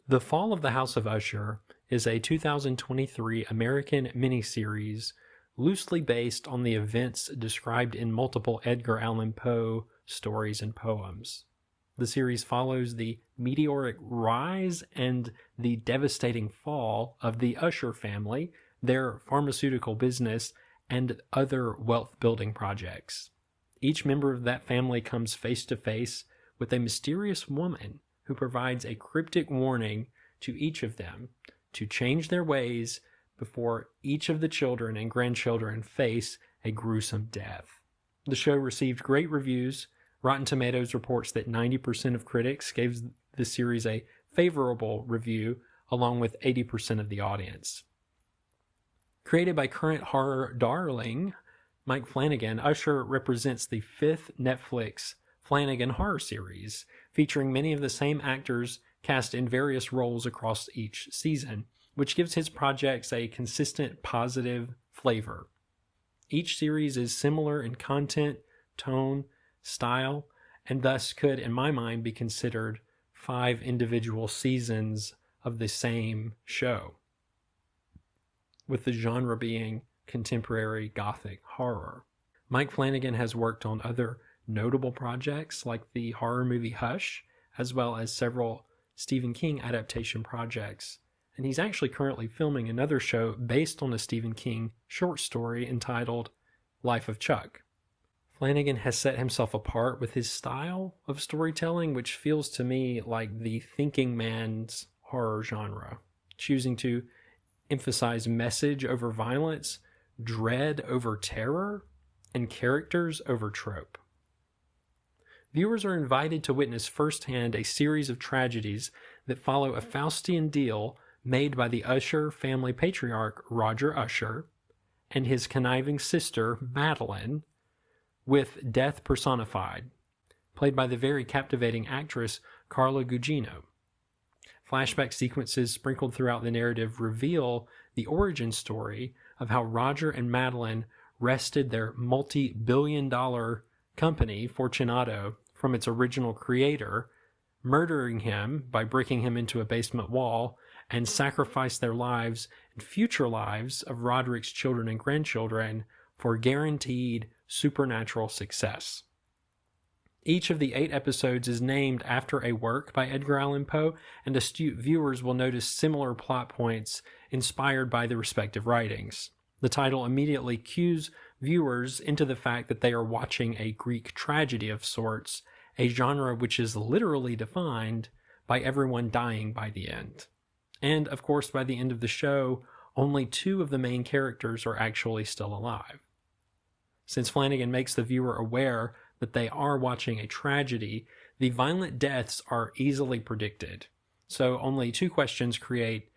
The Fall of the House of Usher is a 2023 American miniseries loosely based on the events described in multiple Edgar Allan Poe stories and poems. The series follows the meteoric rise and the devastating fall of the Usher family, their pharmaceutical business, and other wealth-building projects. Each member of that family comes face to face with a mysterious woman who provides a cryptic warning to each of them to change their ways before each of the children and grandchildren face a gruesome death. The show received great reviews. Rotten Tomatoes reports that 90% of critics gave the series a favorable review, along with 80% of the audience. Created by current horror darling Mike Flanagin, Usher represents the fifth Netflix Flanagin horror series, featuring many of the same actors cast in various roles across each season, which gives his projects a consistent positive flavor. Each series is similar in content, tone, style, and thus could, in my mind, be considered 5 individual seasons of the same show, with the genre being contemporary gothic horror. Mike Flanagin has worked on other notable projects like the horror movie Hush, as well as several Stephen King adaptation projects, and he's actually currently filming another show based on a Stephen King short story entitled Life of Chuck. Flanagin has set himself apart with his style of storytelling, which feels to me like the thinking man's horror genre, choosing to emphasize message over violence, dread over terror, and characters over trope. Viewers are invited to witness firsthand a series of tragedies that follow a Faustian deal made by the Usher family patriarch Roger Usher and his conniving sister Madeline, with death personified, played by the very captivating actress Carla Gugino. Flashback sequences sprinkled throughout the narrative reveal the origin story of how Roger and Madeline wrested their multi-billion-dollar company, Fortunato, from its original creator, murdering him by breaking him into a basement wall, and sacrificed their lives and future lives of Roderick's children and grandchildren for guaranteed supernatural success. Each of the 8 episodes is named after a work by Edgar Allan Poe, and astute viewers will notice similar plot points inspired by the respective writings. The title immediately cues viewers into the fact that they are watching a Greek tragedy of sorts, a genre which is literally defined by everyone dying by the end. And, of course, by the end of the show, only 2 of the main characters are actually still alive. Since Flanagin makes the viewer aware that they are watching a tragedy, the violent deaths are easily predicted. So only 2 questions create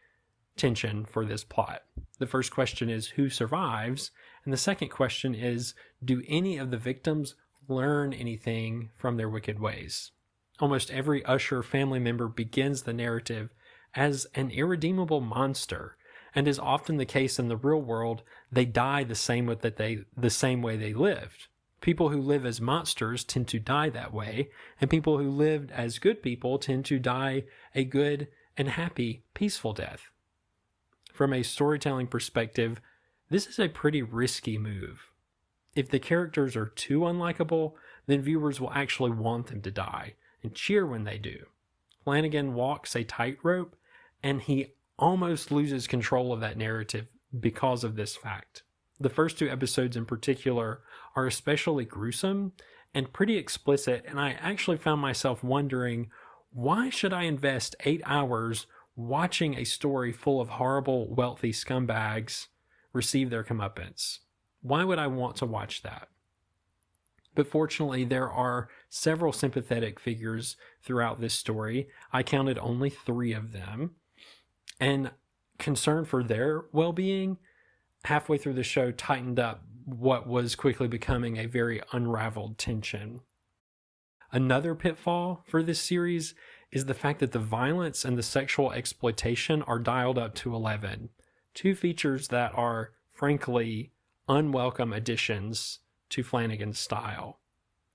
tension for this plot. The first question is who survives, and the second question is, do any of the victims learn anything from their wicked ways? Almost every Usher family member begins the narrative as an irredeemable monster, and is often the case in the real world. They die the same way they lived. People who live as monsters tend to die that way, and people who lived as good people tend to die a good and happy, peaceful death. From a storytelling perspective, this is a pretty risky move. If the characters are too unlikable, then viewers will actually want them to die and cheer when they do. Flanagin walks a tightrope, and he almost loses control of that narrative because of this fact. The first 2 episodes in particular are especially gruesome and pretty explicit, and I actually found myself wondering, why should I invest 8 hours watching a story full of horrible, wealthy scumbags receive their comeuppance? Why would I want to watch that? But fortunately, there are several sympathetic figures throughout this story. I counted only 3 of them, and concern for their well-being halfway through the show tightened up what was quickly becoming a very unraveled tension. Another pitfall for this series is the fact that the violence and the sexual exploitation are dialed up to 11, 2 features that are, frankly, unwelcome additions to Flanagin's style.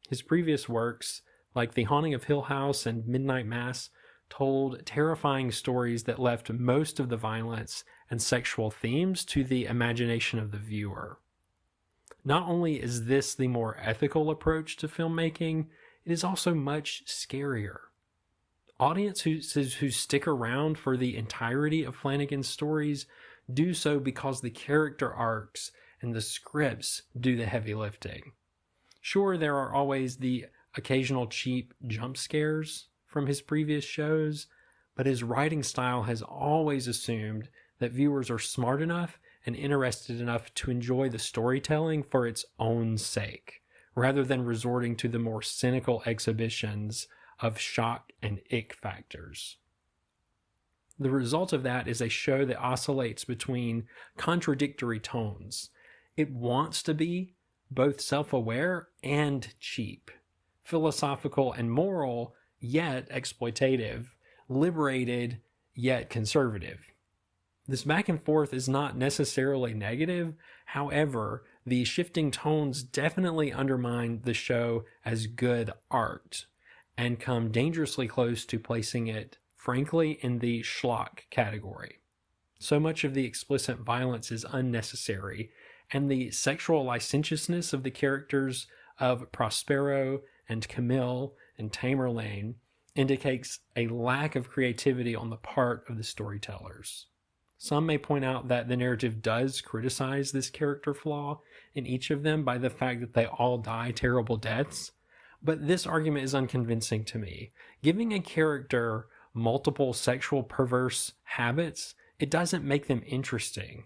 His previous works, like The Haunting of Hill House and Midnight Mass, told terrifying stories that left most of the violence and sexual themes to the imagination of the viewer. Not only is this the more ethical approach to filmmaking, it is also much scarier. Audiences who stick around for the entirety of Flanagan's stories do so because the character arcs and the scripts do the heavy lifting. Sure, there are always the occasional cheap jump scares from his previous shows, but his writing style has always assumed that viewers are smart enough and interested enough to enjoy the storytelling for its own sake, rather than resorting to the more cynical exhibitions of shock and ick factors. The result of that is a show that oscillates between contradictory tones. It wants to be both self-aware and cheap, philosophical and moral, yet exploitative, liberated, yet conservative. This back and forth is not necessarily negative. However, the shifting tones definitely undermine the show as good art and come dangerously close to placing it, frankly, in the schlock category. So much of the explicit violence is unnecessary, and the sexual licentiousness of the characters of Prospero and Camille and Tamerlane indicates a lack of creativity on the part of the storytellers. Some may point out that the narrative does criticize this character flaw in each of them by the fact that they all die terrible deaths, but this argument is unconvincing to me. Giving a character multiple sexual perverse habits, it doesn't make them interesting.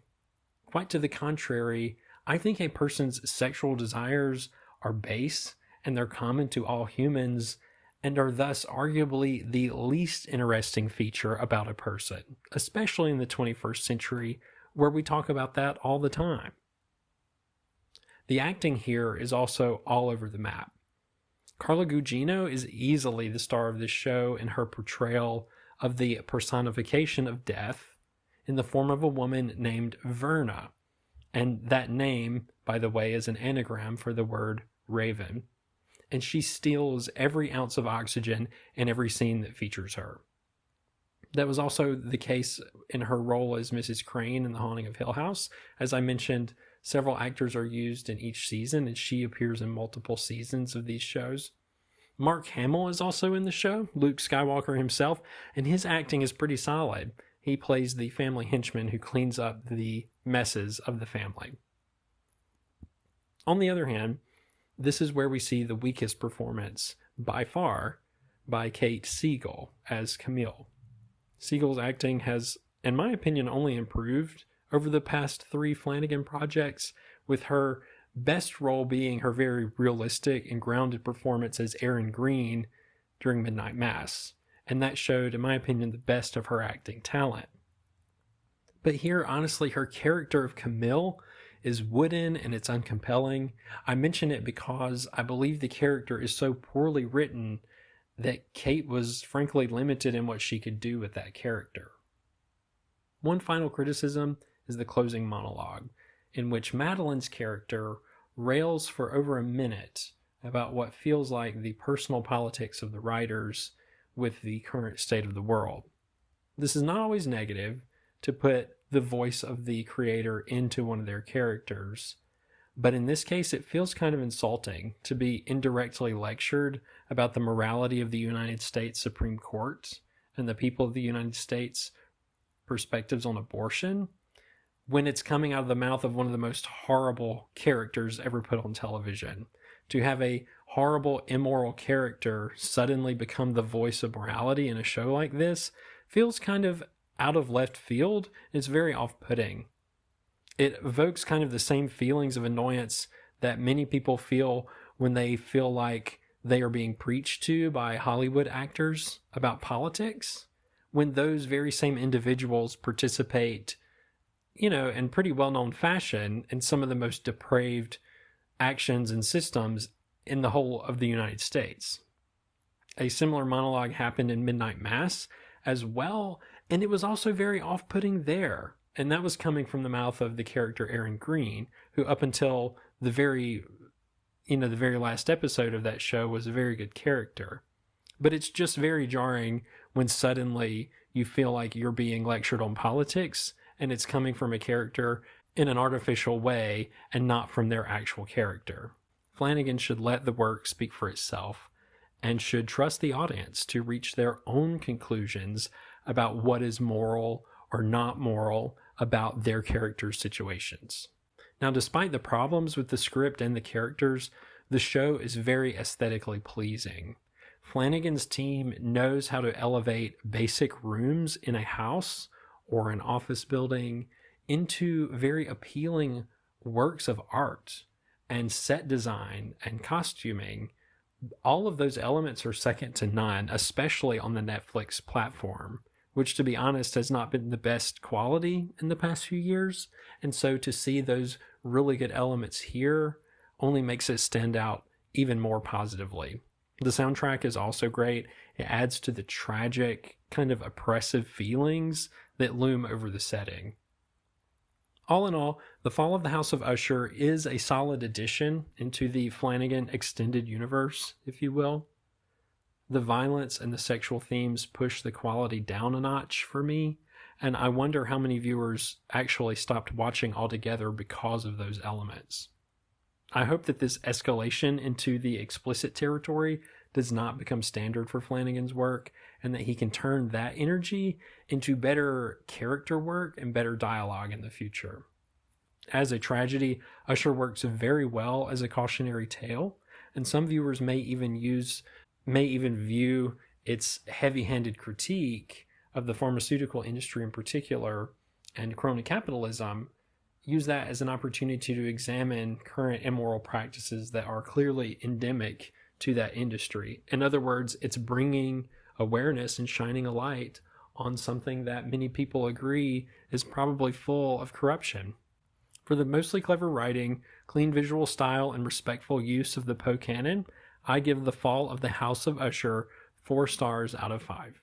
Quite to the contrary, I think a person's sexual desires are base and they're common to all humans and are thus arguably the least interesting feature about a person, especially in the 21st century where we talk about that all the time. The acting here is also all over the map. Carla Gugino is easily the star of this show in her portrayal of the personification of death in the form of a woman named Verna. And that name, by the way, is an anagram for the word raven. And she steals every ounce of oxygen in every scene that features her. That was also the case in her role as Mrs. Crane in The Haunting of Hill House. As I mentioned, several actors are used in each season, and she appears in multiple seasons of these shows. Mark Hamill is also in the show, Luke Skywalker himself, and his acting is pretty solid. He plays the family henchman who cleans up the messes of the family. On the other hand, this is where we see the weakest performance, by far, by Kate Siegel as Camille. Siegel's acting has, in my opinion, only improved over the past 3 Flanagin projects, with her best role being her very realistic and grounded performance as Erin Green during Midnight Mass, and that showed, in my opinion, the best of her acting talent. But here, honestly, her character of Camille is wooden and it's uncompelling. I mention it because I believe the character is so poorly written that Kate was frankly limited in what she could do with that character. One final criticism is the closing monologue, in which Madeline's character rails for over a minute about what feels like the personal politics of the writers with the current state of the world. This is not always negative to put the voice of the creator into one of their characters, but in this case it feels kind of insulting to be indirectly lectured about the morality of the United States Supreme Court and the people of the United States' perspectives on abortion when it's coming out of the mouth of one of the most horrible characters ever put on television. To have a horrible, immoral character suddenly become the voice of morality in a show like this feels kind of out of left field. It's very off-putting. It evokes kind of the same feelings of annoyance that many people feel when they feel like they are being preached to by Hollywood actors about politics, when those very same individuals participate, in pretty well-known fashion in some of the most depraved actions and systems in the whole of the United States. A similar monologue happened in Midnight Mass as well, and it was also very off-putting there. And that was coming from the mouth of the character Erin Green, who up until the very last episode of that show was a very good character. But it's just very jarring when suddenly you feel like you're being lectured on politics and it's coming from a character in an artificial way and not from their actual character. Flanagin should let the work speak for itself and should trust the audience to reach their own conclusions about what is moral or not moral about their characters' situations. Now, despite the problems with the script and the characters, the show is very aesthetically pleasing. Flanagan's team knows how to elevate basic rooms in a house or an office building into very appealing works of art, and set design and costuming. All of those elements are second to none, especially on the Netflix platform, which, to be honest, has not been the best quality in the past few years. And so to see those really good elements here only makes it stand out even more positively. The soundtrack is also great. It adds to the tragic, kind of oppressive feelings that loom over the setting. All in all, The Fall of the House of Usher is a solid addition into the Flanagin extended universe, if you will. The violence and the sexual themes push the quality down a notch for me, and I wonder how many viewers actually stopped watching altogether because of those elements. I hope that this escalation into the explicit territory does not become standard for Flanagan's work, and that he can turn that energy into better character work and better dialogue in the future. As a tragedy, Usher works very well as a cautionary tale, and some viewers may even view its heavy-handed critique of the pharmaceutical industry in particular and crony capitalism, use that as an opportunity to examine current immoral practices that are clearly endemic to that industry. In other words, it's bringing awareness and shining a light on something that many people agree is probably full of corruption. For the mostly clever writing, clean visual style, and respectful use of the Poe canon, I give The Fall of the House of Usher 4 stars out of 5.